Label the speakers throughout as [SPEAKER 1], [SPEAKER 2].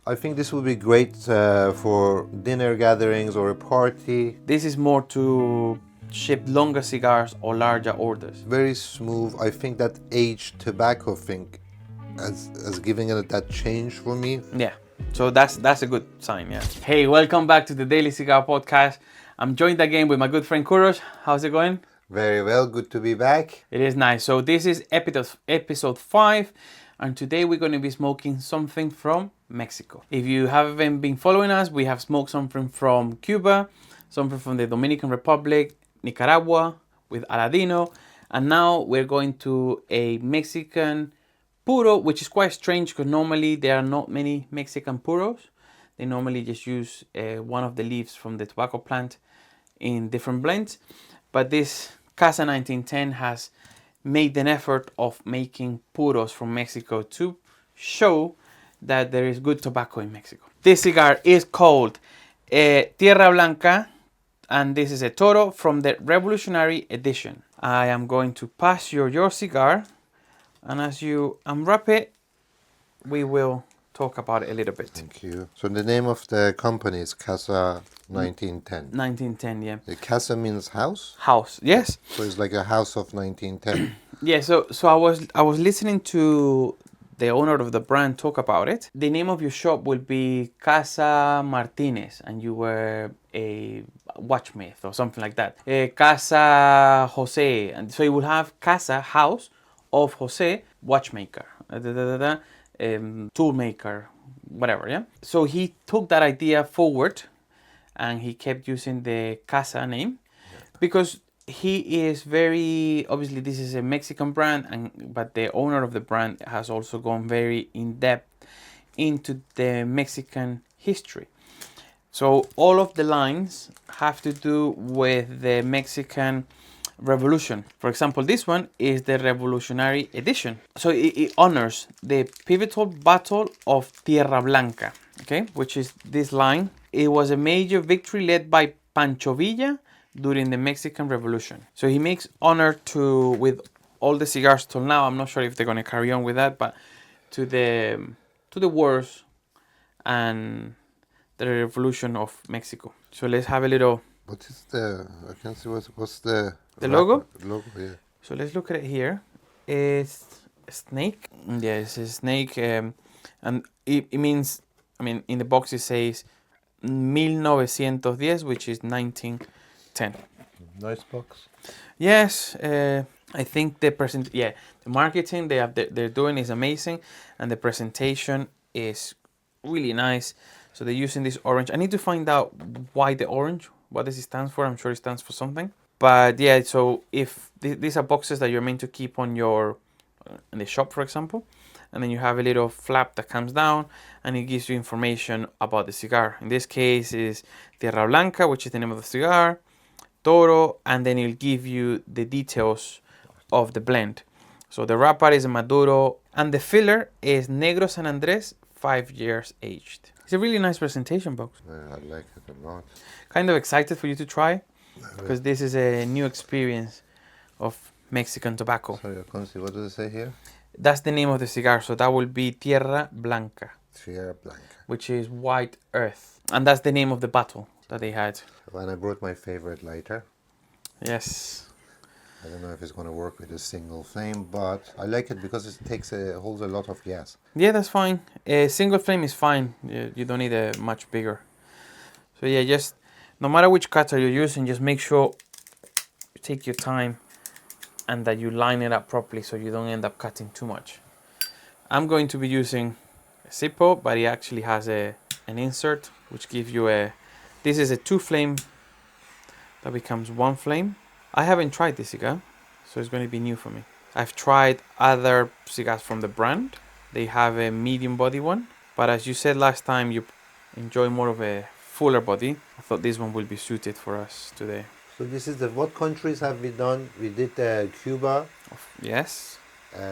[SPEAKER 1] I think this will be great for dinner gatherings or a party.
[SPEAKER 2] This is more to ship longer cigars or larger orders.
[SPEAKER 1] Very smooth. I think that aged tobacco thing as giving it that change for me.
[SPEAKER 2] Yeah, so that's a good sign, yeah. Hey, welcome back to the Daily Cigar Podcast. I'm joined again with my good friend Puros. How's it going?
[SPEAKER 1] Very well, good to be back.
[SPEAKER 2] It is nice. So this is episode 5, and today we're going to be smoking something from Mexico. If you haven't been following us, we have smoked something from Cuba, something from the Dominican Republic, Nicaragua with Aladino, and now we're going to a Mexican Puro, which is quite strange because normally there are not many Mexican Puros. They normally just use one of the leaves from the tobacco plant in different blends. But this Casa 1910 has made an effort of making Puros from Mexico to show that there is good tobacco in Mexico. This cigar is called Tierra Blanca, and this is a Toro from the Revolutionary Edition. I am going to pass you your cigar, and as you unwrap it, we will talk about it a little bit.
[SPEAKER 1] Thank you. So the name of the company is Casa 1910.
[SPEAKER 2] 1910, yeah.
[SPEAKER 1] The Casa means house?
[SPEAKER 2] House, yes.
[SPEAKER 1] So it's like a house of 1910.
[SPEAKER 2] Yeah, so I was listening to the owner of the brand talk about it. The name of your shop will be Casa Martinez, and you were a watchsmith or something like that. Casa Jose, and so you will have Casa, house of Jose, watchmaker, tool maker, whatever, yeah? So he took that idea forward and he kept using the Casa name because he is very, obviously this is a Mexican brand, but the owner of the brand has also gone very in depth into the Mexican history. So all of the lines have to do with the Mexican Revolution. For example, this one is the Revolutionary Edition. So it honors the pivotal battle of Tierra Blanca, okay, which is this line. It was a major victory led by Pancho Villa during the Mexican Revolution. So he makes honor to, with all the cigars till now, I'm not sure if they're going to carry on with that, but to the wars and the revolution of Mexico. So let's have a little.
[SPEAKER 1] What is I can't see what's the
[SPEAKER 2] logo?
[SPEAKER 1] Logo, yeah.
[SPEAKER 2] So let's look at it here. It's a snake. Yeah, it's a snake, and it means, I mean, in the box it says 1910, which is 1910.
[SPEAKER 1] Nice box.
[SPEAKER 2] Yes, I think the marketing they're doing is amazing, and the presentation is really nice. So they're using this orange. I need to find out why the orange. What does it stand for? I'm sure it stands for something. But yeah, so if these are boxes that you're meant to keep on your in the shop, for example, and then you have a little flap that comes down and it gives you information about the cigar. In this case is Tierra Blanca, which is the name of the cigar, Toro, and then it'll give you the details of the blend. So the wrapper is Maduro, and the filler is Negro San Andrés, 5 years aged. It's a really nice presentation box.
[SPEAKER 1] I like it a lot.
[SPEAKER 2] Kind of excited for you to try, because this is a new experience of Mexican tobacco.
[SPEAKER 1] Sorry, I can't see. What does it say here?
[SPEAKER 2] That's the name of the cigar, so that will be Tierra Blanca.
[SPEAKER 1] Tierra Blanca.
[SPEAKER 2] Which is white earth. And that's the name of the battle that they had.
[SPEAKER 1] And I brought my favorite lighter.
[SPEAKER 2] Yes.
[SPEAKER 1] I don't know if it's going to work with a single flame, but I like it because it holds a lot of gas.
[SPEAKER 2] Yeah, that's fine. A single flame is fine. You don't need a much bigger. So yeah, just no matter which cutter you're using, just make sure you take your time and that you line it up properly so you don't end up cutting too much. I'm going to be using a Zippo, but it actually has an insert which gives you this is a 2 flame that becomes 1 flame. I haven't tried this cigar, so it's going to be new for me. I've tried other cigars from the brand. They have a medium body one, but as you said last time, you enjoy more of a fuller body. I thought this one will be suited for us today.
[SPEAKER 1] So this is what countries have we done? We did Cuba.
[SPEAKER 2] Yes.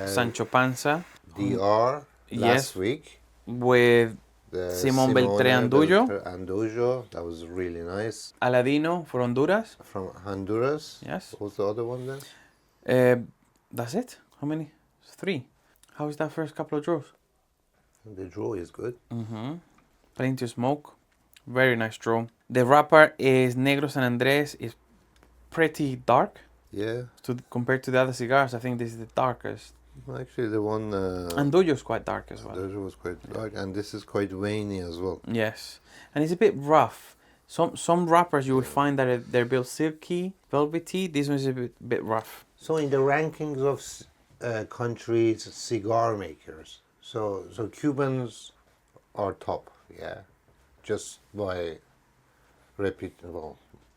[SPEAKER 2] Sancho Panza.
[SPEAKER 1] DR last week.
[SPEAKER 2] With Simón Beltré
[SPEAKER 1] Andullo. That was really nice.
[SPEAKER 2] Aladino for Honduras.
[SPEAKER 1] From Honduras.
[SPEAKER 2] Yes.
[SPEAKER 1] What was the other one then?
[SPEAKER 2] That's it. How many? 3. How is that first couple of draws?
[SPEAKER 1] The draw is good.
[SPEAKER 2] Mm-hmm. plenty of smoke. Very nice draw. The wrapper is Negro San Andrés. Is pretty dark.
[SPEAKER 1] Yeah.
[SPEAKER 2] Compared to the other cigars, I think this is the darkest.
[SPEAKER 1] Actually, the one.
[SPEAKER 2] And Dojo's quite dark as well.
[SPEAKER 1] Dojo was quite dark, and this is quite veiny as well.
[SPEAKER 2] Yes, and it's a bit rough. Some wrappers you will find that they're built silky, velvety. This one's a bit rough.
[SPEAKER 1] So in the rankings of countries, cigar makers, so Cubans are top, yeah, just by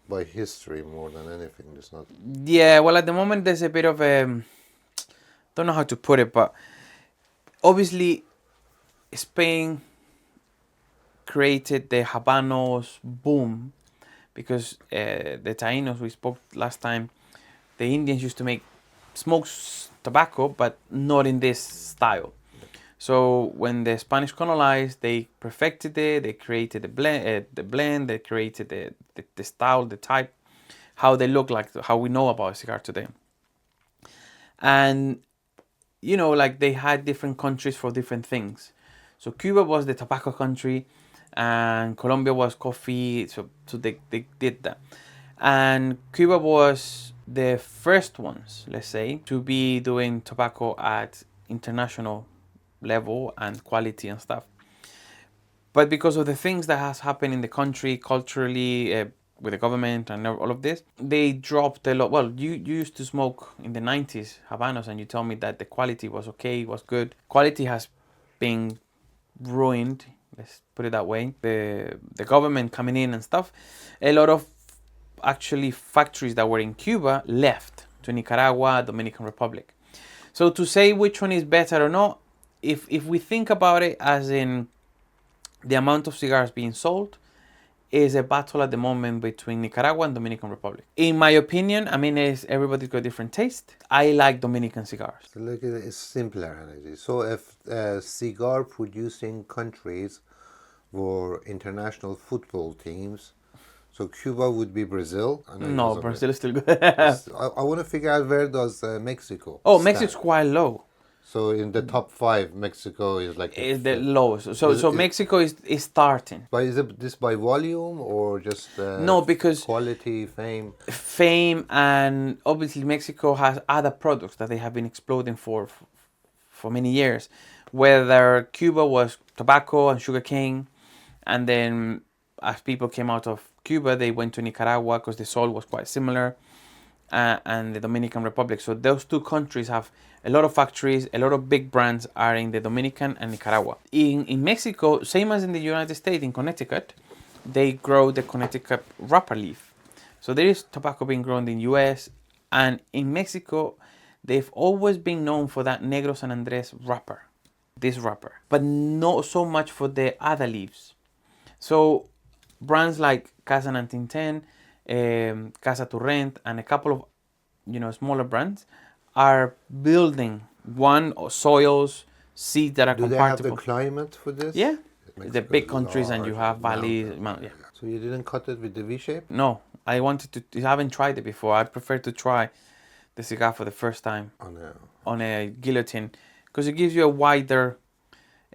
[SPEAKER 1] by history more than anything. It's not.
[SPEAKER 2] Yeah, well, at the moment there's a bit of a, don't know how to put it, but obviously Spain created the Habanos boom because the Tainos we spoke last time, the Indians used to make smoked tobacco, but not in this style. So when the Spanish colonized, they perfected it. They created the blend. They created the style, the type, how they look like, how we know about a cigar today. And you know, like they had different countries for different things. So Cuba was the tobacco country, and Colombia was coffee. So they did that, and Cuba was the first ones, let's say, to be doing tobacco at international level and quality and stuff. But because of the things that has happened in the country culturally, with the government and all of this, they dropped a lot. Well, you used to smoke in the 90s Habanos, and you told me that the quality was okay, was good. Quality has been ruined, let's put it that way. The government coming in and stuff, a lot of actually factories that were in Cuba left to Nicaragua, Dominican Republic. So to say which one is better or not, if we think about it as in the amount of cigars being sold, is a battle at the moment between Nicaragua and Dominican Republic. In my opinion, I mean, everybody's got different taste. I like Dominican cigars.
[SPEAKER 1] So look at it's simpler analogy. So if cigar producing countries were international football teams, so Cuba would be Brazil.
[SPEAKER 2] No, Brazil is still good.
[SPEAKER 1] I want to figure out where does Mexico
[SPEAKER 2] Oh,
[SPEAKER 1] stand.
[SPEAKER 2] Mexico's quite low.
[SPEAKER 1] So in the top 5, Mexico is like
[SPEAKER 2] Is the lowest. So Mexico is starting.
[SPEAKER 1] But is it this by volume or just
[SPEAKER 2] no, because
[SPEAKER 1] quality, fame?
[SPEAKER 2] Fame, and obviously Mexico has other products that they have been exploding for many years. Whether Cuba was tobacco and sugarcane, and then as people came out of Cuba, they went to Nicaragua because the soil was quite similar, and the Dominican Republic. So those two countries have a lot of factories, a lot of big brands are in the Dominican and Nicaragua. In Mexico, same as in the United States, in Connecticut, they grow the Connecticut wrapper leaf. So there is tobacco being grown in the US, and in Mexico, they've always been known for that Negro San Andrés wrapper, this wrapper, but not so much for the other leaves. So brands like Casa 1910, Casa to Rent, and a couple of smaller brands are building soils, seeds that are compatible.
[SPEAKER 1] Do they have the climate for this?
[SPEAKER 2] Yeah, the big countries, and you have valleys. Yeah.
[SPEAKER 1] So you didn't cut it with the V shape?
[SPEAKER 2] No, I haven't tried it before. I prefer to try the cigar for the first time on a guillotine, because it gives you a wider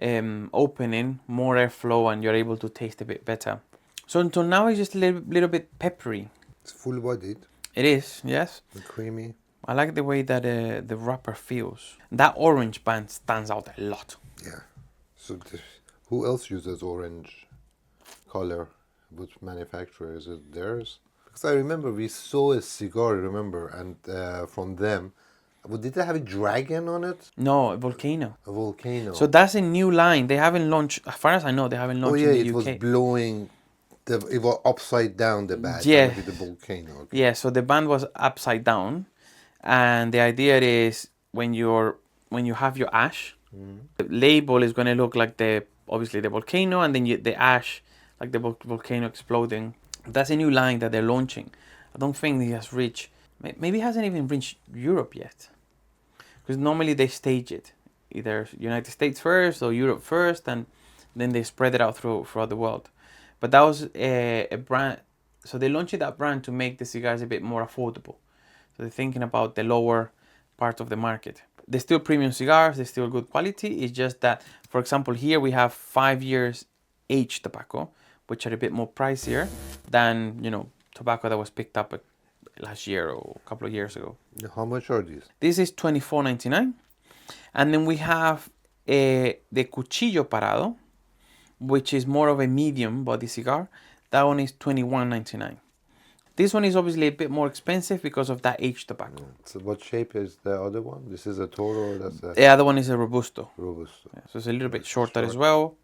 [SPEAKER 2] opening, more airflow, and you're able to taste a bit better. So until now, it's just a little bit peppery.
[SPEAKER 1] It's full-bodied.
[SPEAKER 2] It is, yes.
[SPEAKER 1] And creamy.
[SPEAKER 2] I like the way that the wrapper feels. That orange band stands out a lot.
[SPEAKER 1] Yeah. So who else uses orange color? Which manufacturer? Is it theirs? Because I remember we saw a cigar, and from them, did they have a dragon on it?
[SPEAKER 2] No, a volcano.
[SPEAKER 1] A volcano.
[SPEAKER 2] So that's a new line. They haven't launched, as far as I know, they haven't launched in the UK.
[SPEAKER 1] It was blowing. It was upside down, the band.
[SPEAKER 2] Yeah.
[SPEAKER 1] With the volcano. Okay.
[SPEAKER 2] Yeah, so the band was upside down. And the idea is when you have your ash, the label is going to look like obviously the volcano, and then the ash, like the volcano exploding. That's a new line that they're launching. I don't think it has reached, maybe it hasn't even reached Europe yet. Because normally they stage it, either United States first or Europe first, and then they spread it out throughout the world. But that was a brand, so they launched that brand to make the cigars a bit more affordable. So they're thinking about the lower part of the market. They're still premium cigars, they're still good quality. It's just that, for example, here we have 5 years aged tobacco, which are a bit more pricier than, tobacco that was picked up last year or a couple of years ago.
[SPEAKER 1] How much are these?
[SPEAKER 2] This is $24.99. And then we have the Cuchillo Parado, which is more of a medium body cigar. That one is $21.99. This one is obviously a bit more expensive because of that aged tobacco.
[SPEAKER 1] So what shape is the other one? This is a Toro, that's a
[SPEAKER 2] The other one is a Robusto.
[SPEAKER 1] Robusto.
[SPEAKER 2] Yeah, so it's a little bit shorter as well.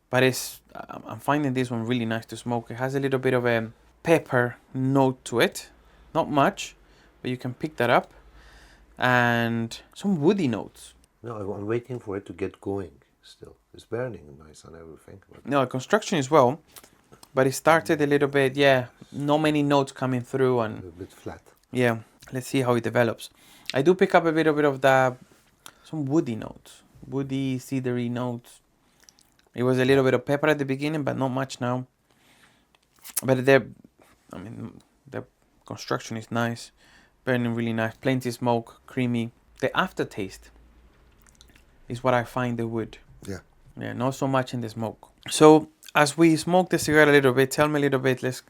[SPEAKER 2] But I'm finding this one really nice to smoke. It has a little bit of a pepper note to it. Not much, but you can pick that up. And some woody notes.
[SPEAKER 1] No, I'm waiting for it to get going still. It's burning nice and everything. But
[SPEAKER 2] No, construction as well. But it started a little bit, not many notes coming through.
[SPEAKER 1] a
[SPEAKER 2] And
[SPEAKER 1] little bit flat.
[SPEAKER 2] yeah, let's see how it develops. I do pick up a bit of some woody notes. Woody, cedary notes. It was a little bit of pepper at the beginning, but not much now. But the construction is nice. Burning really nice. Plenty of smoke, creamy. The aftertaste is what I find the wood.
[SPEAKER 1] Yeah.
[SPEAKER 2] Yeah, not so much in the smoke. So as we smoke the cigar a little bit, tell me a little bit, let's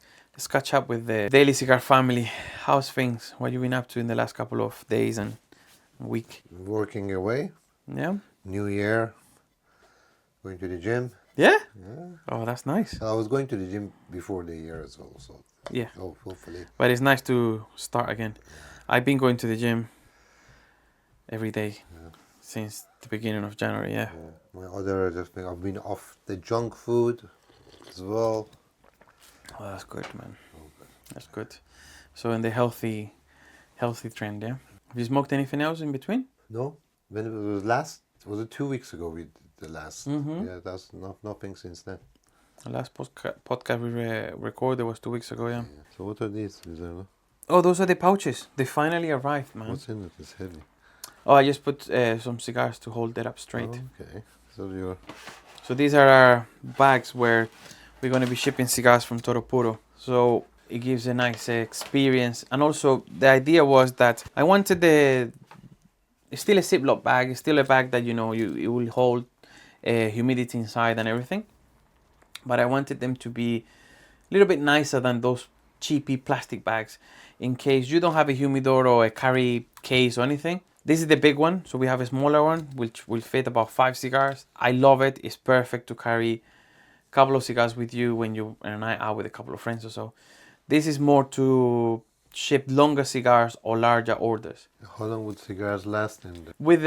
[SPEAKER 2] catch up with the Daily Cigar family. How's things? What you been up to in the last couple of days and week?
[SPEAKER 1] Working away.
[SPEAKER 2] Yeah?
[SPEAKER 1] New year. Going to the gym.
[SPEAKER 2] Yeah?
[SPEAKER 1] Yeah.
[SPEAKER 2] Oh, that's nice.
[SPEAKER 1] I was going to the gym before the year as well, so
[SPEAKER 2] Yeah.
[SPEAKER 1] hopefully.
[SPEAKER 2] But it's nice to start again. I've been going to the gym every day since the beginning of January, yeah.
[SPEAKER 1] My other just thing, I've been off the junk food as well.
[SPEAKER 2] Oh, that's good, man. That's good. So in the healthy trend, yeah. Have you smoked anything else in between?
[SPEAKER 1] No, when it was last, was it 2 weeks ago we did the last?
[SPEAKER 2] Mhm.
[SPEAKER 1] Yeah, that's nothing since then.
[SPEAKER 2] The last podcast we recorded was 2 weeks ago, yeah.
[SPEAKER 1] So what are these? Is there,
[SPEAKER 2] Oh, those are the pouches. They finally arrived, man.
[SPEAKER 1] what's in it? It's heavy.
[SPEAKER 2] Oh, I just put some cigars to hold it up straight.
[SPEAKER 1] Oh, okay, so you're
[SPEAKER 2] So these are our bags where we're going to be shipping cigars from Puro. So it gives a nice experience. And also the idea was that I wanted it's still a Ziploc bag. It's still a bag that, it will hold humidity inside and everything. But I wanted them to be a little bit nicer than those cheapy plastic bags in case you don't have a humidor or a carry case or anything. This is the big one, so we have a smaller one which will fit about 5 cigars. I love it. It's perfect to carry a couple of cigars with you when you're on a night out with a couple of friends or so. This is more to ship longer cigars or larger orders.
[SPEAKER 1] how long would cigars last in the
[SPEAKER 2] With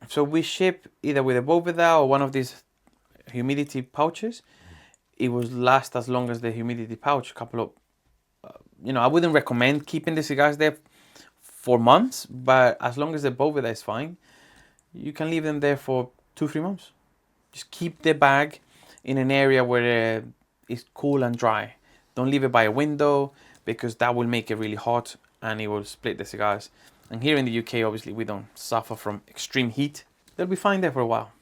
[SPEAKER 2] so we ship either with a Boveda or one of these humidity pouches. It will last as long as the humidity pouch. Couple of, I wouldn't recommend keeping the cigars there for months, but as long as the Boveda is fine, you can leave them there for 2-3 months. Just keep the bag in an area where it's cool and dry. Don't leave it by a window because that will make it really hot and it will split the cigars. And here in the UK, obviously, we don't suffer from extreme heat. They'll be fine there for a while.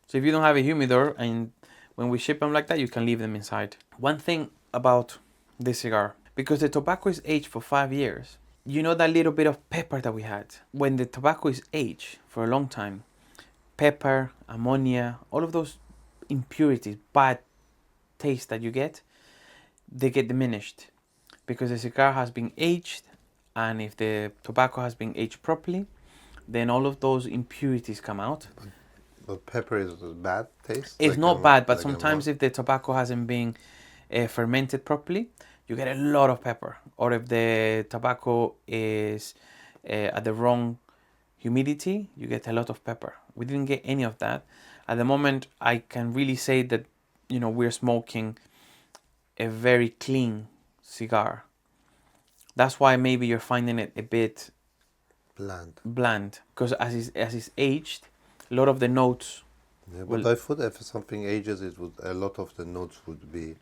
[SPEAKER 2] So if you don't have a humidor and when we ship them like that, you can leave them inside. One thing about this cigar, because the tobacco is aged for 5 years, you know that little bit of pepper that we had? When the tobacco is aged for a long time, pepper, ammonia, all of those impurities, bad taste that you get, they get diminished because the cigar has been aged, and if the tobacco has been aged properly, then all of those impurities come out.
[SPEAKER 1] But pepper is a bad taste?
[SPEAKER 2] It's
[SPEAKER 1] Like
[SPEAKER 2] not bad, but
[SPEAKER 1] like
[SPEAKER 2] sometimes if the tobacco hasn't been fermented properly, you get a lot of pepper. Or if the tobacco is at the wrong humidity, you get a lot of pepper. We didn't get any of that. At the moment, I can really say that, we're smoking a very clean cigar. That's why maybe you're finding it a bit bland. Because as it's aged, a lot of the notes.
[SPEAKER 1] Yeah, but I thought if something ages, a lot of the notes would be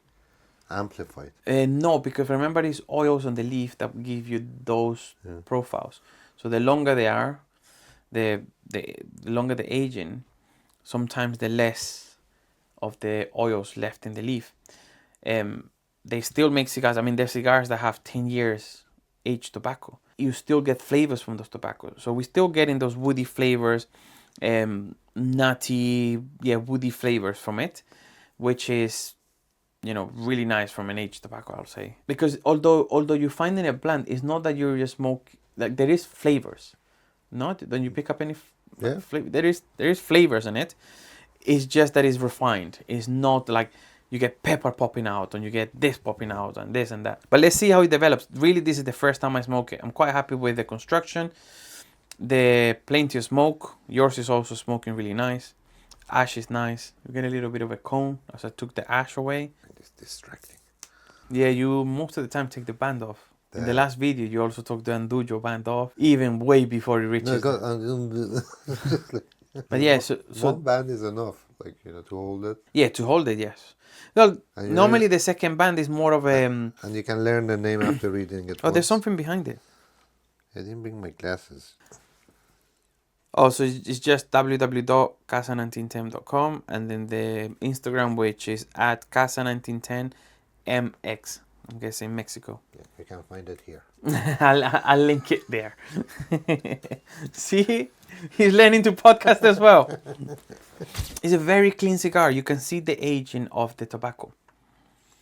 [SPEAKER 1] amplified.
[SPEAKER 2] No, because remember, it's oils on the leaf that give you those profiles. So the longer they are, the longer the aging, sometimes the less of the oils left in the leaf. They still make cigars. I mean, there's cigars that have 10 years aged tobacco. You still get flavors from those tobaccos. So we're still getting those woody flavors, nutty, woody flavors from it. which is, you know, really nice from an aged tobacco, I'll say. Because although you find in a blend, it's not that you just smoke, like there is flavors. Not don't you pick up any
[SPEAKER 1] Yeah.
[SPEAKER 2] flavor? There is flavors in it. It's just that it's refined. It's not like you get pepper popping out and you get this popping out and this and that. But let's see how it develops. Really, this is the first time I smoke it. I'm quite happy with the construction. The plenty of smoke. Yours is also smoking really nice. Ash is nice. You get a little bit of a cone as I took the ash away.
[SPEAKER 1] It's distracting.
[SPEAKER 2] Yeah, you most of the time take the band off. In the last video, you also took the Andujo band off, even way before it reaches. But yeah, so
[SPEAKER 1] one band is enough, like, you know, to hold it.
[SPEAKER 2] Yeah, to hold it, yes. Well,
[SPEAKER 1] And
[SPEAKER 2] normally the second band is more of a.
[SPEAKER 1] And you can learn the name after reading it.
[SPEAKER 2] Oh, there's something behind it.
[SPEAKER 1] I didn't bring my glasses.
[SPEAKER 2] Oh, so it's just www.casa1910.com and then the Instagram, which is at casa1910mx. I'm guessing Mexico.
[SPEAKER 1] Yeah, you can find it here.
[SPEAKER 2] I'll link it there. See, he's learning to podcast as well. It's a very clean cigar. You can see the aging of the tobacco.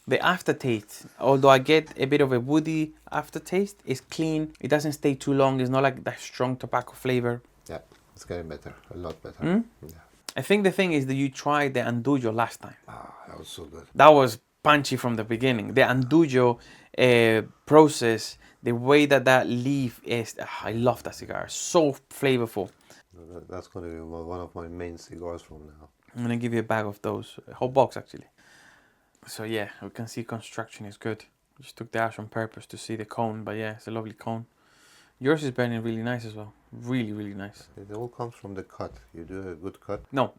[SPEAKER 2] The aftertaste, although I get a bit of a woody aftertaste, is clean. It doesn't stay too long. It's not like that strong tobacco flavor.
[SPEAKER 1] Yeah, it's getting better, a lot better.
[SPEAKER 2] Mm?
[SPEAKER 1] Yeah.
[SPEAKER 2] I think the thing is that you tried the Andujo last time.
[SPEAKER 1] Ah, that was so good.
[SPEAKER 2] That was punchy from the beginning. The Andujo process, the way that leaf is, I love that cigar. So flavorful.
[SPEAKER 1] That's going to be one of my main cigars from now.
[SPEAKER 2] I'm going to give you a bag of those. A whole box, actually. So yeah, we can see construction is good. Just took the ash on purpose to see the cone. But yeah, it's a lovely cone. Yours is burning really nice as well. Really, really nice.
[SPEAKER 1] It all comes from the cut. You do a good cut.
[SPEAKER 2] No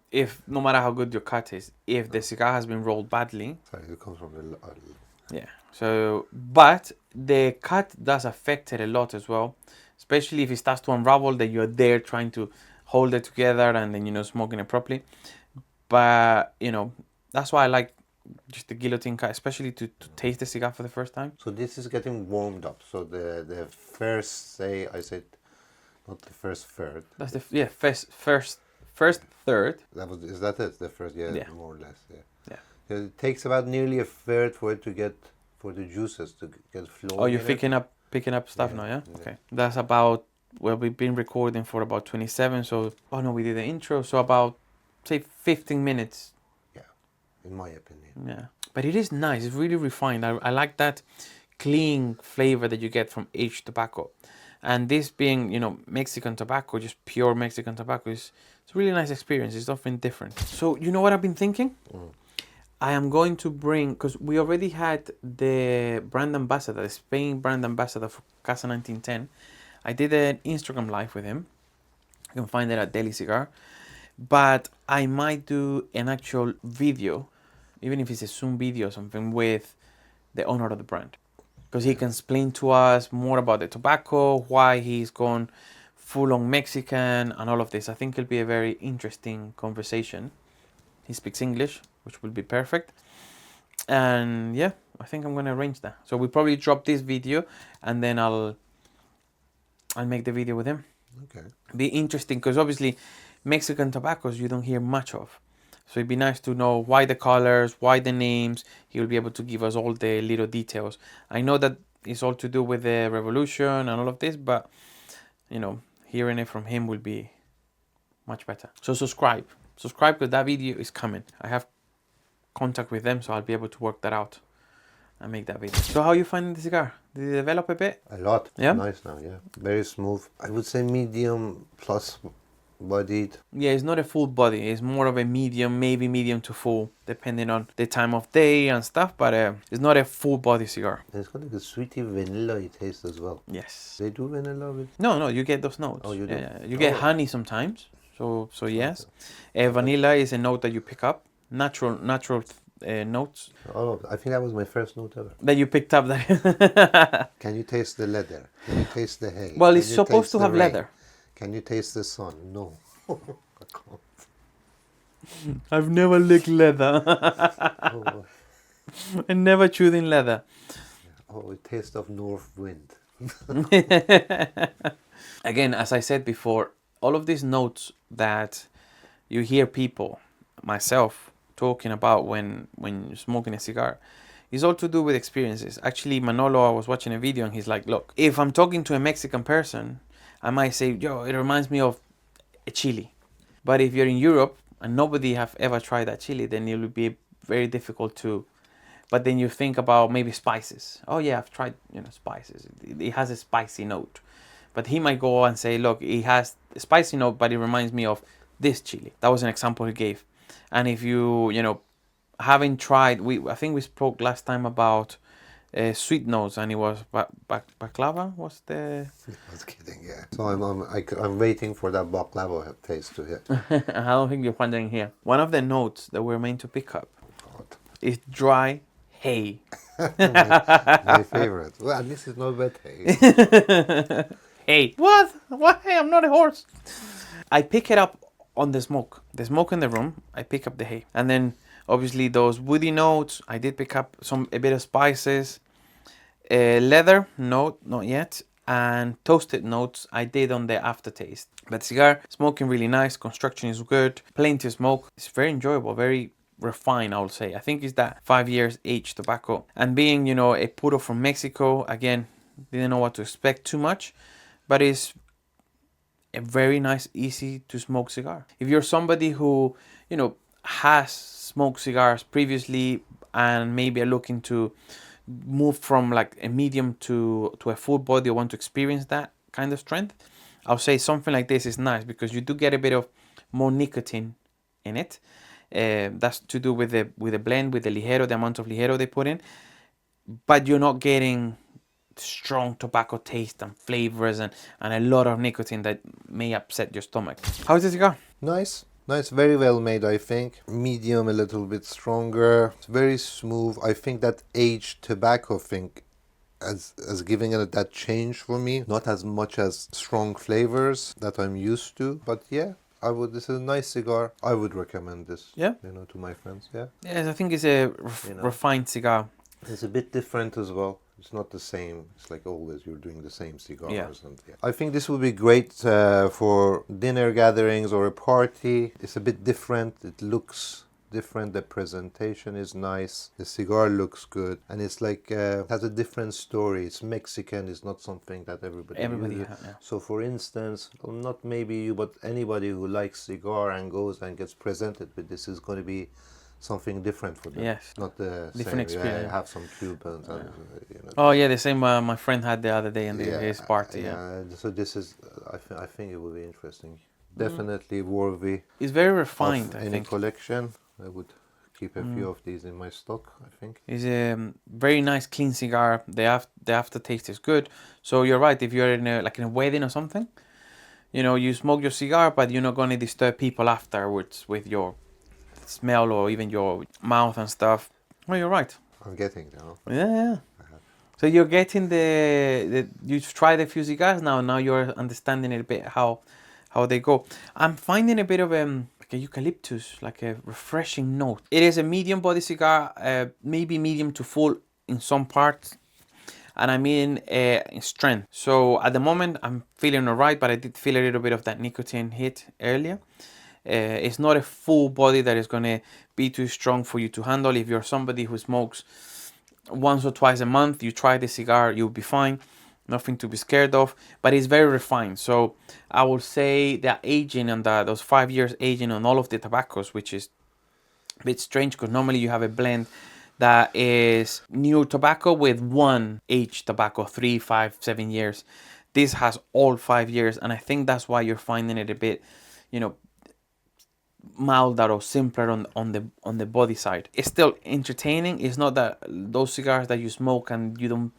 [SPEAKER 2] matter how good your cut is, if the cigar has been rolled badly.
[SPEAKER 1] Sorry, it comes from the...
[SPEAKER 2] Yeah. So, but the cut does affect it a lot as well. Especially if it starts to unravel, then you're there trying to hold it together and then, you know, smoking it properly. But, you know, that's why I like just the guillotine cut, especially to taste the cigar for the first time.
[SPEAKER 1] So this is getting warmed up. So the first, say, I said, not the first third.
[SPEAKER 2] That's the first third.
[SPEAKER 1] Is that it? The first, yeah. More or less, yeah.
[SPEAKER 2] Yeah.
[SPEAKER 1] It takes about nearly a third for it to get, for the juices to get flowing.
[SPEAKER 2] Oh, you're picking up stuff now, yeah? Okay. That's about, well, we've been recording for about 27, so, oh no, we did the intro, so about, say, 15 minutes.
[SPEAKER 1] Yeah, in my opinion.
[SPEAKER 2] Yeah, but it is nice. It's really refined. I like that clean flavor that you get from aged tobacco. And this being, you know, Mexican tobacco, just pure Mexican tobacco, it's a really nice experience. It's something different. So, you know what I've been thinking? I am going to bring, because we already had the brand ambassador, the Spain brand ambassador for Casa 1910. I did an Instagram live with him. You can find it at Daily Cigar. But I might do an actual video, even if it's a Zoom video or something, with the owner of the brand. Because he can explain to us more about the tobacco, why he's gone full-on Mexican and all of this. I think it'll be a very interesting conversation. He speaks English, which will be perfect. And yeah, I think I'm going to arrange that. So we'll probably drop this video and then I'll make the video with him.
[SPEAKER 1] Okay.
[SPEAKER 2] Be interesting because obviously Mexican tobaccos you don't hear much of. So it'd be nice to know why the colors, why the names. He will be able to give us all the little details. I know that it's all to do with the revolution and all of this, but you know, hearing it from him will be much better. So subscribe because that video is coming. I have contact with them, so I'll be able to work that out and make that video. So how are you finding the cigar? Did it develop a bit?
[SPEAKER 1] A lot.
[SPEAKER 2] Yeah?
[SPEAKER 1] Nice now, yeah. Very smooth. I would say medium plus bodied.
[SPEAKER 2] Yeah, it's not a full body. It's more of a medium, maybe medium to full, depending on the time of day and stuff. But it's not a full body cigar.
[SPEAKER 1] And it's got like a sweety vanilla taste as well.
[SPEAKER 2] Yes.
[SPEAKER 1] They do vanilla with...
[SPEAKER 2] No, you get those notes.
[SPEAKER 1] Oh, you do?
[SPEAKER 2] Yeah, you get honey sometimes. So yes. Vanilla is a note that you pick up. Natural notes.
[SPEAKER 1] Oh, I think that was my first note ever.
[SPEAKER 2] That you picked up. That.
[SPEAKER 1] Can you taste the leather? Can you taste the hay?
[SPEAKER 2] Well,
[SPEAKER 1] Can
[SPEAKER 2] it's
[SPEAKER 1] you
[SPEAKER 2] supposed
[SPEAKER 1] taste
[SPEAKER 2] to
[SPEAKER 1] the
[SPEAKER 2] have
[SPEAKER 1] rain?
[SPEAKER 2] leather.
[SPEAKER 1] Can you taste the sun? No. I can't.
[SPEAKER 2] I've never licked leather.
[SPEAKER 1] Oh,
[SPEAKER 2] I never chewed in leather.
[SPEAKER 1] oh, it tastes of north wind.
[SPEAKER 2] Again, as I said before, all of these notes that you hear people, myself, talking about when you're smoking a cigar is all to do with experiences. Actually, Manolo, I was watching a video and he's like, look, if I'm talking to a Mexican person, I might say, yo, it reminds me of a chili. But if you're in Europe and nobody have ever tried that chili, then it will be very difficult to. But then you think about maybe spices. Oh yeah, I've tried, spices. It has a spicy note. But he might go and say, look, it has a spicy note, but it reminds me of this chili. That was an example he gave. And if you, haven't tried, I think we spoke last time about sweet notes, and it was baklava was the.
[SPEAKER 1] I was kidding, yeah. So I'm waiting for that baklava taste to hit.
[SPEAKER 2] I don't think you're finding here. One of the notes that we're meant to pick up
[SPEAKER 1] God.
[SPEAKER 2] is dry hay.
[SPEAKER 1] my favorite. Well, this is not bad hay.
[SPEAKER 2] Hey, what? What? Hey, I'm not a horse. I pick it up on the smoke. The smoke in the room. I pick up the hay, and then. Obviously, those woody notes, I did pick up a bit of spices. Leather note, not yet. And toasted notes, I did on the aftertaste. But cigar, smoking really nice. Construction is good. Plenty of smoke. It's very enjoyable, very refined, I would say. I think it's that 5 years aged tobacco. And being, a Puro from Mexico, again, didn't know what to expect too much. But it's a very nice, easy to smoke cigar. If you're somebody who, has smoked cigars previously and maybe are looking to move from like a medium to a full body or want to experience that kind of strength, I'll say something like this is nice because you do get a bit of more nicotine in it. That's to do with the blend, with the ligero, the amount of ligero they put in, but you're not getting strong tobacco taste and flavors and a lot of nicotine that may upset your stomach. How's the cigar?
[SPEAKER 1] Nice, very well made, I think. Medium, a little bit stronger. It's very smooth. I think that aged tobacco thing as giving it that change for me. Not as much as strong flavors that I'm used to. But yeah, this is a nice cigar. I would recommend this.
[SPEAKER 2] Yeah.
[SPEAKER 1] To my friends. Yeah.
[SPEAKER 2] Yes, I think it's a refined cigar.
[SPEAKER 1] It's a bit different as well. It's not the same. It's like always you're doing the same cigars.
[SPEAKER 2] Yeah.
[SPEAKER 1] And I think this would be great for dinner gatherings or a party. It's a bit different. It looks different. The presentation is nice. The cigar looks good. And it's like has a different story. It's Mexican. It's not something that everybody uses.
[SPEAKER 2] Yeah.
[SPEAKER 1] So for instance, not maybe you, but anybody who likes cigar and goes and gets presented with this is going to be something different for them.
[SPEAKER 2] Yes.
[SPEAKER 1] Not the
[SPEAKER 2] different
[SPEAKER 1] same.
[SPEAKER 2] experience.
[SPEAKER 1] I have some Cubans.
[SPEAKER 2] Yeah.
[SPEAKER 1] And,
[SPEAKER 2] Oh yeah, the same my friend had the other day in his party. Yeah.
[SPEAKER 1] So this is, I think it will be interesting. Definitely worthy.
[SPEAKER 2] It's very refined.
[SPEAKER 1] Of
[SPEAKER 2] I
[SPEAKER 1] any
[SPEAKER 2] think
[SPEAKER 1] collection. I would keep a few of these in my stock. I think
[SPEAKER 2] it's a very nice, clean cigar. The aftertaste is good. So you're right. If you're in a wedding or something, you smoke your cigar, but you're not going to disturb people afterwards with your smell or even your mouth and stuff. Oh, you're right.
[SPEAKER 1] I'm getting there.
[SPEAKER 2] Yeah. So you're getting you've tried a few cigars now. Now you're understanding a bit how they go. I'm finding a bit of like a eucalyptus, like a refreshing note. It is a medium body cigar, maybe medium to full in some parts, and I mean in strength. So at the moment I'm feeling alright, but I did feel a little bit of that nicotine hit earlier. It's not a full body that is going to be too strong for you to handle. If you're somebody who smokes once or twice a month, you try the cigar, you'll be fine. Nothing to be scared of, but it's very refined. So I will say that aging and those 5 years aging on all of the tobaccos, which is a bit strange because normally you have a blend that is new tobacco with one aged tobacco, 3, 5, 7 years. This has all 5 years, and I think that's why you're finding it a bit, milder or simpler on the body side. It's still entertaining. It's not that those cigars that you smoke and you don't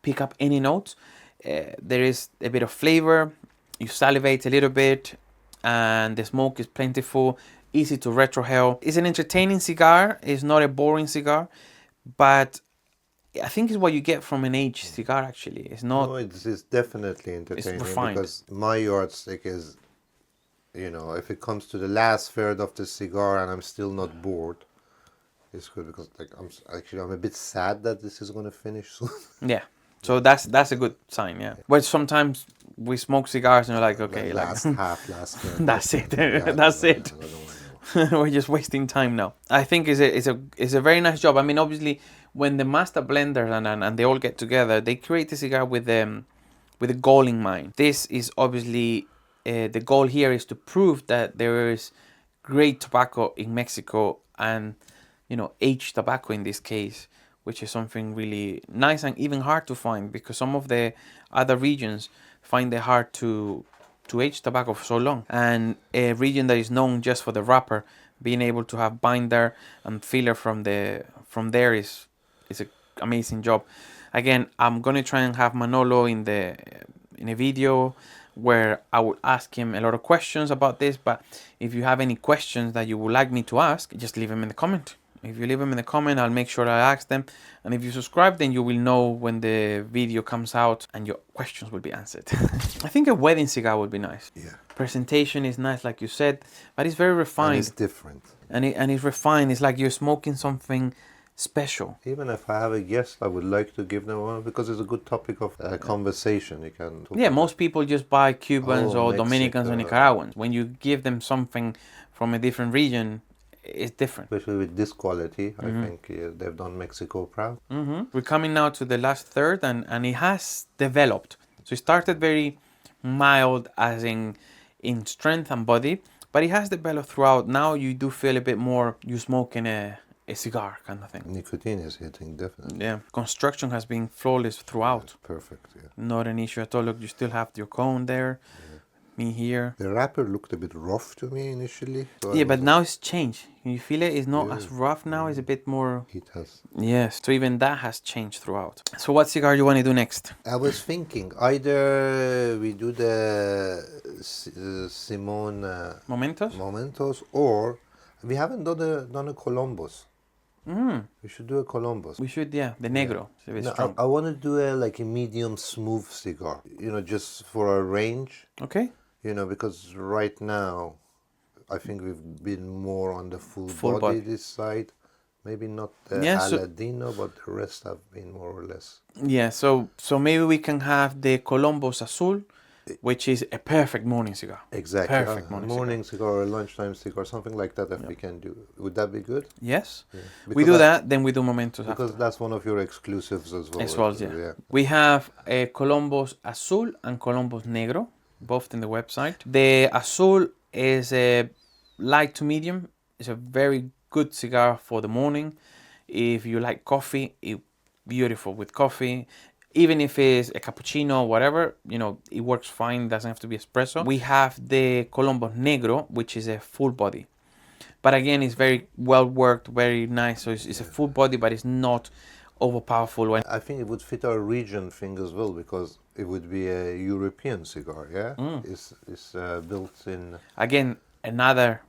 [SPEAKER 2] pick up any notes. There is a bit of flavor. You salivate a little bit, and the smoke is plentiful. Easy to retrohale. It's an entertaining cigar. It's not a boring cigar, but I think it's what you get from an aged cigar. Actually, it's not.
[SPEAKER 1] No, it's definitely entertaining.
[SPEAKER 2] It's refined.
[SPEAKER 1] Because my yardstick is, if it comes to the last third of the cigar and I'm still not bored, it's good because I'm a bit sad that this is going to finish soon.
[SPEAKER 2] Yeah. So that's a good sign, yeah. But sometimes we smoke cigars and you're like, okay,
[SPEAKER 1] last
[SPEAKER 2] like
[SPEAKER 1] half, last third.
[SPEAKER 2] that's it.
[SPEAKER 1] Yeah,
[SPEAKER 2] That's it. We're just wasting time now. I think it's a very nice job. I mean, obviously, when the master blenders and they all get together, they create the cigar with a goal in mind. This is obviously the goal here is to prove that there is great tobacco in Mexico, and aged tobacco in this case, which is something really nice and even hard to find, because some of the other regions find it hard to age tobacco for so long. And a region that is known just for the wrapper, being able to have binder and filler from there is an amazing job. Again, I'm gonna try and have Manolo in a video where I will ask him a lot of questions about this. But if you have any questions that you would like me to ask, just leave them in the comment. If you leave them in the comment, I'll make sure I ask them. And if you subscribe, then you will know when the video comes out and your questions will be answered. I think a wedding cigar would be nice.
[SPEAKER 1] Yeah.
[SPEAKER 2] Presentation is nice, like you said, but it's very refined.
[SPEAKER 1] And it's different.
[SPEAKER 2] And it's refined. It's like you're smoking something special.
[SPEAKER 1] Even if I have a guest, I would like to give them one, because it's a good topic of conversation. You can talk about.
[SPEAKER 2] Most people just buy Cubans or
[SPEAKER 1] Mexico.
[SPEAKER 2] Dominicans or Nicaraguans. When you give them something from a different region, it's different.
[SPEAKER 1] Especially with this quality, I think they've done Mexico proud.
[SPEAKER 2] We're coming now to the last third, and it has developed. So it started very mild, as in strength and body, but it has developed throughout. Now you do feel a bit more you smoking a cigar kind of thing.
[SPEAKER 1] Nicotine is hitting, definitely.
[SPEAKER 2] Yeah, construction has been flawless throughout.
[SPEAKER 1] It's perfect, yeah.
[SPEAKER 2] Not an issue at all. Look, you still have your cone there. Me here.
[SPEAKER 1] The wrapper looked a bit rough to me initially. So
[SPEAKER 2] Yeah, but now it's changed. You feel it? It's not as rough now. It's a bit more.
[SPEAKER 1] It has.
[SPEAKER 2] Yes, so even that has changed throughout. So what cigar do you want to do next?
[SPEAKER 1] I was thinking either we do the Simone
[SPEAKER 2] Momentos?
[SPEAKER 1] or we haven't done a Kolumbus. We should do a Kolumbus.
[SPEAKER 2] We should, the Negro. It's a bit strong.
[SPEAKER 1] I want to do a medium smooth cigar, just for a range.
[SPEAKER 2] Okay.
[SPEAKER 1] Because right now, I think we've been more on the full
[SPEAKER 2] Full
[SPEAKER 1] body
[SPEAKER 2] body.
[SPEAKER 1] this side. Maybe not the
[SPEAKER 2] Yeah, so-
[SPEAKER 1] Aladino, but the rest have been more or less.
[SPEAKER 2] Yeah, so maybe we can have the Kolumbus Azul, which is a perfect morning cigar.
[SPEAKER 1] Exactly.
[SPEAKER 2] Perfect morning
[SPEAKER 1] cigar or lunchtime cigar, something like that. If we can do, would that be good?
[SPEAKER 2] Yes.
[SPEAKER 1] Yeah.
[SPEAKER 2] We do that, then we do Momentos
[SPEAKER 1] Because
[SPEAKER 2] after.
[SPEAKER 1] that's one of your exclusives as well.
[SPEAKER 2] As well, yeah. We have a Kolumbus Azul and Kolumbus Negro, both in the website. The Azul is a light to medium. It's a very good cigar for the morning. If you like coffee, it's beautiful with coffee. Even if it's a cappuccino or whatever, it works fine. Doesn't have to be espresso. We have the Kolumbus Negro, which is a full body. But again, it's very well worked, very nice. So it's a full body, but it's not overpowerful.
[SPEAKER 1] I think it would fit our region thing as well, because it would be a European cigar, yeah? It's built in...
[SPEAKER 2] Again, another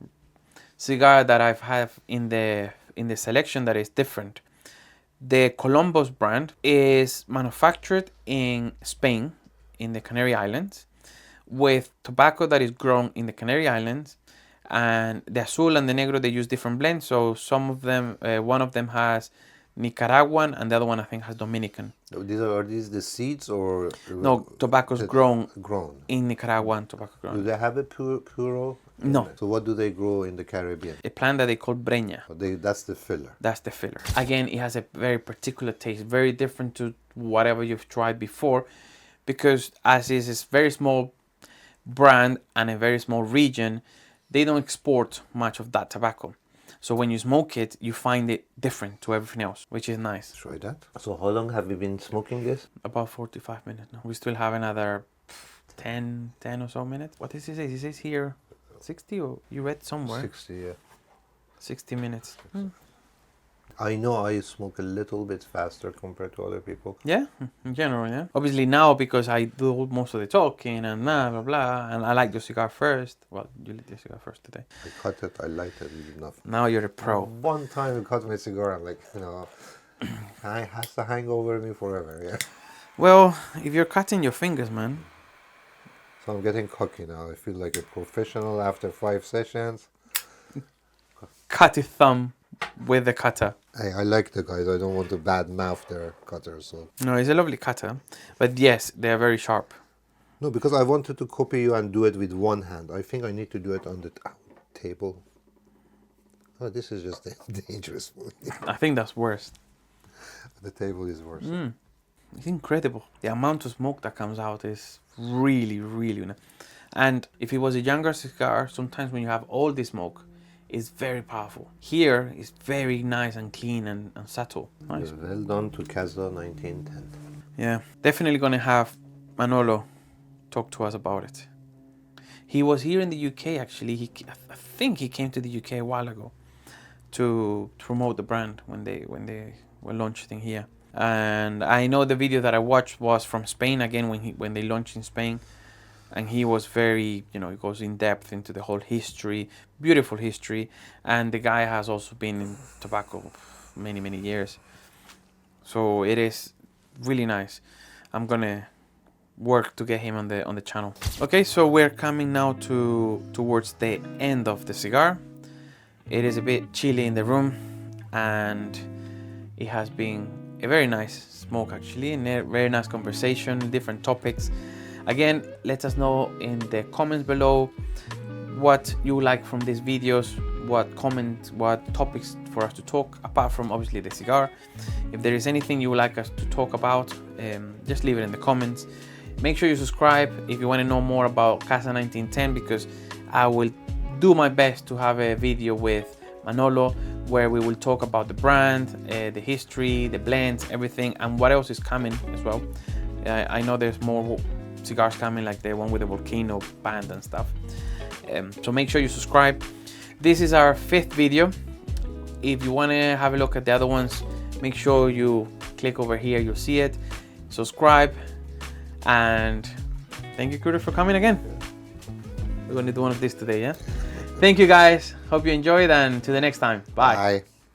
[SPEAKER 2] cigar that I've had in the selection that is different. The Kolumbus brand is manufactured in Spain, in the Canary Islands, with tobacco that is grown in the Canary Islands. And the Azul and the Negro, they use different blends. So some of them, one of them has Nicaraguan, and the other one I think has Dominican.
[SPEAKER 1] Are these the seeds or...
[SPEAKER 2] No, tobacco's grown in Nicaraguan, tobacco grown.
[SPEAKER 1] Do they have a Puro?
[SPEAKER 2] No.
[SPEAKER 1] So what do they grow in the Caribbean?
[SPEAKER 2] A plant that they call breña.
[SPEAKER 1] That's the filler.
[SPEAKER 2] That's the filler. Again, it has a very particular taste, very different to whatever you've tried before, because as is a very small brand and a very small region, they don't export much of that tobacco. So when you smoke it, you find it different to everything else, which is nice.
[SPEAKER 1] Try that. So how long have you been smoking this?
[SPEAKER 2] About 45 minutes now. We still have another 10 or so minutes. What does it say? It says here 60, or you read somewhere?
[SPEAKER 1] 60, yeah.
[SPEAKER 2] 60 minutes.
[SPEAKER 1] I know I smoke a little bit faster compared to other people.
[SPEAKER 2] Yeah, in general, yeah. Obviously now, because I do most of the talking and blah, blah, blah, and I like your cigar first. Well, you lit your cigar first today.
[SPEAKER 1] I cut it, I light it, enough.
[SPEAKER 2] Now you're a pro.
[SPEAKER 1] One time I cut my cigar, I'm like, it has to hang over me forever, yeah.
[SPEAKER 2] Well, if you're cutting your fingers, man.
[SPEAKER 1] So I'm getting cocky now. I feel like a professional after 5 sessions.
[SPEAKER 2] Cut your thumb with the cutter.
[SPEAKER 1] Hey, I like the guys. I don't want to bad mouth their cutters. So.
[SPEAKER 2] No, it's a lovely cutter. But yes, they are very sharp.
[SPEAKER 1] No, because I wanted to copy you and do it with one hand. I think I need to do it on the table. Oh, this is just dangerous food.
[SPEAKER 2] I think that's worse.
[SPEAKER 1] The table is worse.
[SPEAKER 2] It's incredible. The amount of smoke that comes out is really, really nice. And if it was a younger cigar, sometimes when you have all this smoke, it's very powerful. Here, it's very nice and clean and subtle. Nice.
[SPEAKER 1] Well done to Casa 1910.
[SPEAKER 2] Yeah, definitely gonna have Manolo talk to us about it. He was here in the UK actually. I think he came to the UK a while ago to promote the brand when they were launching here. And I know the video that I watched was from Spain again when they launched in Spain, and he was very, he goes in depth into the whole history, beautiful history, and the guy has also been in tobacco many years, so it is really nice. I'm gonna work to get him on the channel. Okay, so we're coming now towards the end of the cigar. It is a bit chilly in the room, and it has been a very nice smoke actually, and a very nice conversation, different topics. Again, let us know in the comments below what you like from these videos, what topics for us to talk, apart from obviously the cigar. If there is anything you would like us to talk about, just leave it in the comments. Make sure you subscribe if you want to know more about Casa 1910, because I will do my best to have a video with Manolo where we will talk about the brand, the history, the blends, everything, and what else is coming as well. I know there's more cigars coming, like the one with the volcano band and stuff. So make sure you subscribe. This is our 5th video. If you want to have a look at the other ones, make sure you click over here, you'll see it. Subscribe, and thank you, Cutter, for coming again. We're going to do one of these today, yeah? Thank you guys, hope you enjoyed, and till the next time, bye.
[SPEAKER 1] Bye.